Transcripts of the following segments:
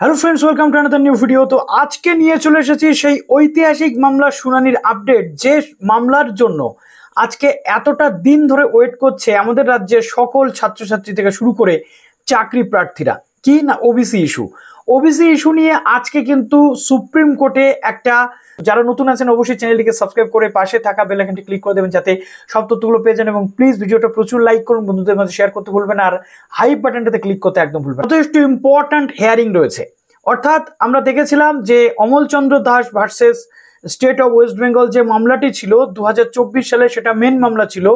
Hello friends, welcome to another new video. তো আজকে নিয়ে চলে এসেছি সেই ঐতিহাসিক মামলার শুনানির আপডেট, যে মামলার জন্য আজকে এতটা দিন ধরে ওয়েট করছে আমাদের রাজ্যের সকল ছাত্রছাত্রী থেকে শুরু করে চাকরি প্রার্থীরা। কি না, ওবিসি ইস্যু নিয়ে আজকে কিন্তু সুপ্রিম কোর্টে একটা, যারা নতুন আছেন অবশ্যই চ্যানেলটিকে সাবস্ক্রাইব করে পাশে থাকা বেল আইকনটি ক্লিক করে দেবেন যাতে সব তথ্যগুলো পেয়ে যান। এবং প্লিজ ভিডিওটা প্রচুর লাইক করুন, বন্ধুদের মাঝে শেয়ার করতে ভুলবেন, আর হাইপ বাটনটাতে ক্লিক করতে একদম ভুলবেন। যথেষ্ট ইম্পর্ট্যান্ট হিয়ারিং রয়েছে। অর্থাৎ আমরা দেখেছিলাম যে Amalchandra Das versus state of West Bengal যে মামলাটি ছিল 2024 সালে, সেটা মেন মামলা ছিল।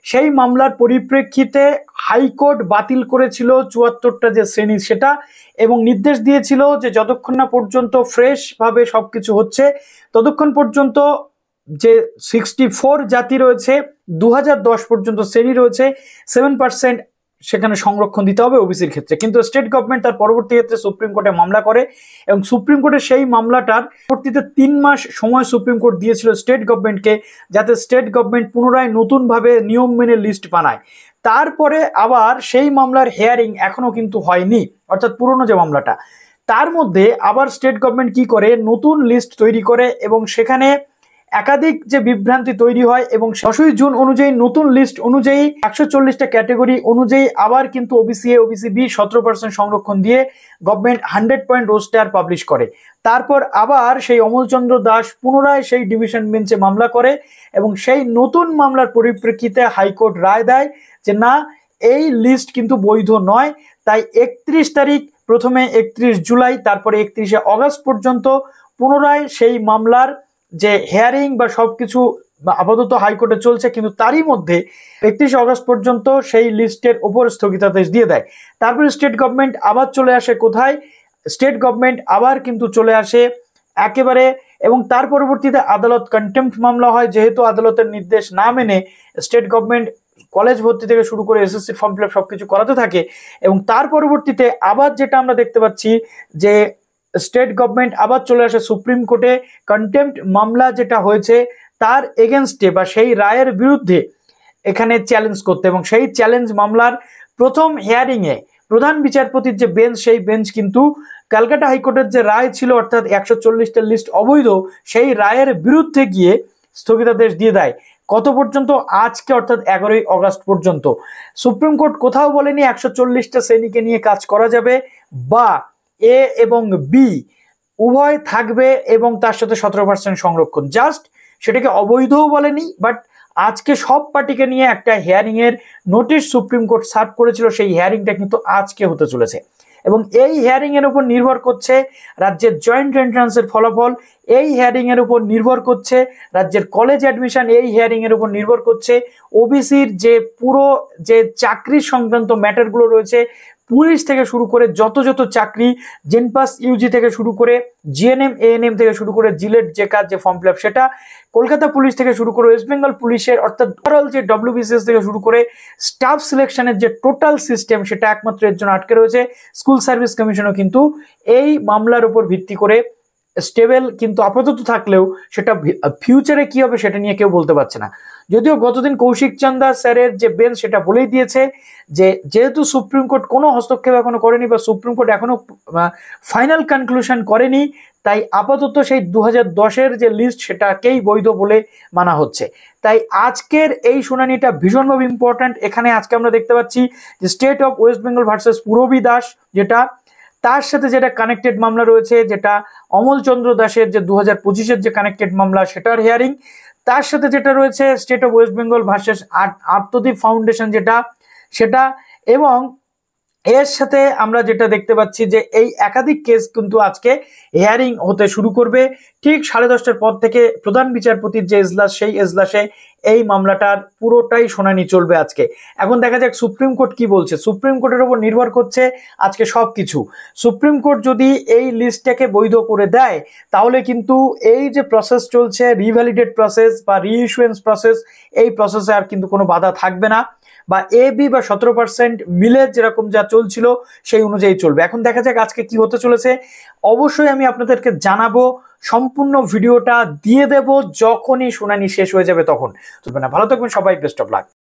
সেই মামলার পরিপ্রেক্ষিতে হাইকোর্ট বাতিল করেছিল 74টা যে শ্রেণী সেটা, এবং নির্দেশ দিয়েছিল যে যতক্ষণ না পর্যন্ত ফ্রেশ ভাবে সবকিছু হচ্ছে ততক্ষণ পর্যন্ত যে 64 জাতি রয়েছে, 2010 পর্যন্ত শ্রেণী রয়েছে, 7% সেখানে সংরক্ষণ দিতে হবে ওবিসির ক্ষেত্রে। কিন্তু স্টেট গভর্নমেন্ট তার পরবর্তী ক্ষেত্রে সুপ্রিম কোর্টে মামলা করে, এবং সুপ্রিম কোর্টে সেই মামলাটার পরবর্তীতে 3 মাস সময় সুপ্রিম কোর্ট দিয়েছিল স্টেট গভর্নমেন্টকে, যাতে স্টেট গভর্নমেন্ট পুনরায় নতুনভাবে নিয়ম মেনে লিস্ট বানায়। তারপরে আবার সেই মামলার হেয়ারিং এখনো কিন্তু হয়নি, অর্থাৎ পুরনো যে মামলাটা, তার মধ্যে আবার স্টেট গভর্নমেন্ট কি করে, নতুন লিস্ট তৈরি করে, এবং সেখানে একাধিক যে বিভ্রান্তি তৈরি হয়, এবং 10ই জুন অনুযায়ী নতুন লিস্ট অনুযায়ী 140টা ক্যাটেগরি অনুযায়ী আবার কিন্তু ওবিসি এ, ওবিসি বি 17% সংরক্ষণ দিয়ে গভর্নমেন্ট 100 পয়েন্ট রোস্টার পাবলিশ করে। তারপর আবার সেই অমলচন্দ্র দাস পুনরায় সেই ডিভিশন বেঞ্চে মামলা করে, এবং সেই নতুন মামলার পরিপ্রেক্ষিতে হাইকোর্ট রায় দেয় যে না, এই লিস্ট কিন্তু বৈধ নয়। তাই 31 তারিখ, প্রথমে 31 জুলাই, তারপরে 31শে অগস্ট পর্যন্ত পুনরায় সেই মামলার যে হেয়ারিং বা সবকিছু আপাতত হাইকোর্টে চলছে, কিন্তু তারই মধ্যে 31 অগস্ট পর্যন্ত সেই লিস্টের ওপর স্থগিতাদেশ দিয়ে দেয়। তারপরে স্টেট গভর্নমেন্ট আবার চলে আসে কোথায়, স্টেট গভর্নমেন্ট আবার কিন্তু চলে আসে একেবারে, এবং তার পরবর্তীতে আদালত কন্টেম্পট মামলা হয়, যেহেতু আদালতের নির্দেশ না মেনে স্টেট গভর্নমেন্ট কলেজ ভর্তি থেকে শুরু করে এসএসসি ফর্ম ফিল আপ সবকিছু করাতে থাকে। এবং তার পরবর্তীতে আবার যেটা আমরা দেখতে পাচ্ছি যে স্টেট গভর্নমেন্ট আবার চলে আসে সুপ্রিম কোর্টে কন্টেম্পট মামলা যেটা হয়েছে তার এগেনস্টে বা সেই রায়ের বিরুদ্ধে এখানে চ্যালেঞ্জ করতে, এবং সেই চ্যালেঞ্জ মামলার প্রথম হিয়ারিং এ প্রধান বিচারপতির যে বেঞ্চ, সেই বেঞ্চ কিন্তু ক্যালকাটা হাইকোর্টের যে রায় ছিল, অর্থাৎ 140টা লিস্ট অবৈধ, সেই রায়ের বিরুদ্ধে গিয়ে স্থগিতাদেশ দিয়ে দেয়। কত পর্যন্ত? আজকে, অর্থাৎ 11ই অগস্ট পর্যন্ত। সুপ্রিম কোর্ট কোথাও বলেনি 140টা শ্রেণীকে নিয়ে কাজ করা যাবে, বা এ এবং বি উভয় থাকবে এবং তার সাথে 17% সংরক্ষণ, জাস্ট সেটাকে অবৈধও বলেনি। বাট আজকে সব পার্টিকে নিয়ে একটা হিয়ারিং এর নোটিশ সুপ্রিম কোর্ট সার্ভ করেছিল, সেই হিয়ারিংটা কিন্তু আজকে হতে চলেছে, এবং এই হিয়ারিং এর উপর নির্ভর করছে রাজ্যের জয়েন্ট এন্ট্রান্সের ফলাফল, এই হিয়ারিং এর উপর নির্ভর করছে রাজ্যের কলেজ অ্যাডমিশন, এই হিয়ারিং এর উপর নির্ভর করছে ওবিসির যে পুরো যে চাকরি সংক্রান্ত ম্যাটারগুলো রয়েছে, পুলিশ থেকে শুরু করে যত চাকরি, জেনপাস ইউজি থেকে শুরু করে জিএনএম এএনএম থেকে শুরু করে জিলেট যে কাজ, যে ফর্ম ফিল আপ সেটা, কলকাতা পুলিশ থেকে শুরু করে ওয়েস্ট বেঙ্গল পুলিশের, অর্থাৎ ওভারঅল যে ডব্লিউবিসিএস থেকে শুরু করে স্টাফ সিলেকশনের যে টোটাল সিস্টেম, সেটা একমাত্র এর জন্য আটকে রয়েছে। স্কুল সার্ভিস কমিশনও কিন্তু এই মামলার উপর ভিত্তি করে স্টেবল কিন্তু আপাতত থাকলেও সেটা ফিউচারে কি হবে সেটা নিয়ে কেউ বলতে পারছে না। যদিও গতদিন কৌশিক চান্দা স্যারের যে বেঞ্চ সেটা বলেই দিয়েছে যে যেহেতু সুপ্রিম কোর্ট কোনো হস্তক্ষেপ এখনো করেনি, বা সুপ্রিম কোর্ট এখনো ফাইনাল কনক্লুশন করেনি, তাই আপাতত সেই 2010-এর যে লিস্ট সেটাকেই বৈধ বলে মানা হচ্ছে। তাই আজকের এই শুনানিটা ভীষণভাবে ইম্পর্ট্যান্ট। এখানে আজকে আমরা দেখতে পাচ্ছি যে state of West Bengal versus Purabi Das, যেটা তার সাথে যেটা কানেক্টেড মামলা রয়েছে, যেটা অমলচন্দ্র দাসের যে 2025-এর যে কানেক্টেড মামলা সেটার হিয়ারিং, তার সাথে যেটা রয়েছে state of West Bengal versus Atmadeep foundation সেটা, এবং এর সাথে আমরা যেটা দেখতে পাচ্ছি যে এই একাধিক কেস কিন্তু আজকে হিয়ারিং হতে শুরু করবে। ঠিক 10:30টার পর থেকে প্রধান বিচারপতির যে এজলাস, সেই এজলাসে এই মামলাটার পুরোটাই শুনানি চলবে আজকে। এখন দেখা যাক সুপ্রিম কোর্ট কি বলছে। সুপ্রিম কোর্টের উপর নির্ভর করছে আজকে সবকিছু। সুপ্রিম কোর্ট যদি এই লিস্টটাকে বৈধ করে দেয়, তাহলে কিন্তু এই যে প্রসেস চলছে, রিভ্যালিডেট প্রসেস বা রিইস্যুয়েন্স প্রসেস, এই প্রসেসে আর কিন্তু কোনো বাধা থাকবে না, বা এ বি বা 17% মিলে যেরকম যা চলছিল সেই অনুযায়ী চলবে। এখন দেখা যাক আজকে কি হতে চলেছে। অবশ্যই আমি আপনাদেরকে জানাবো, সম্পূর্ণ ভিডিওটা দিয়ে দেব যখনই শুনানি শেষ হয়ে যাবে তখন। চলবে না, ভালো থাকবেন সবাই, বেস্ট অফ লাক।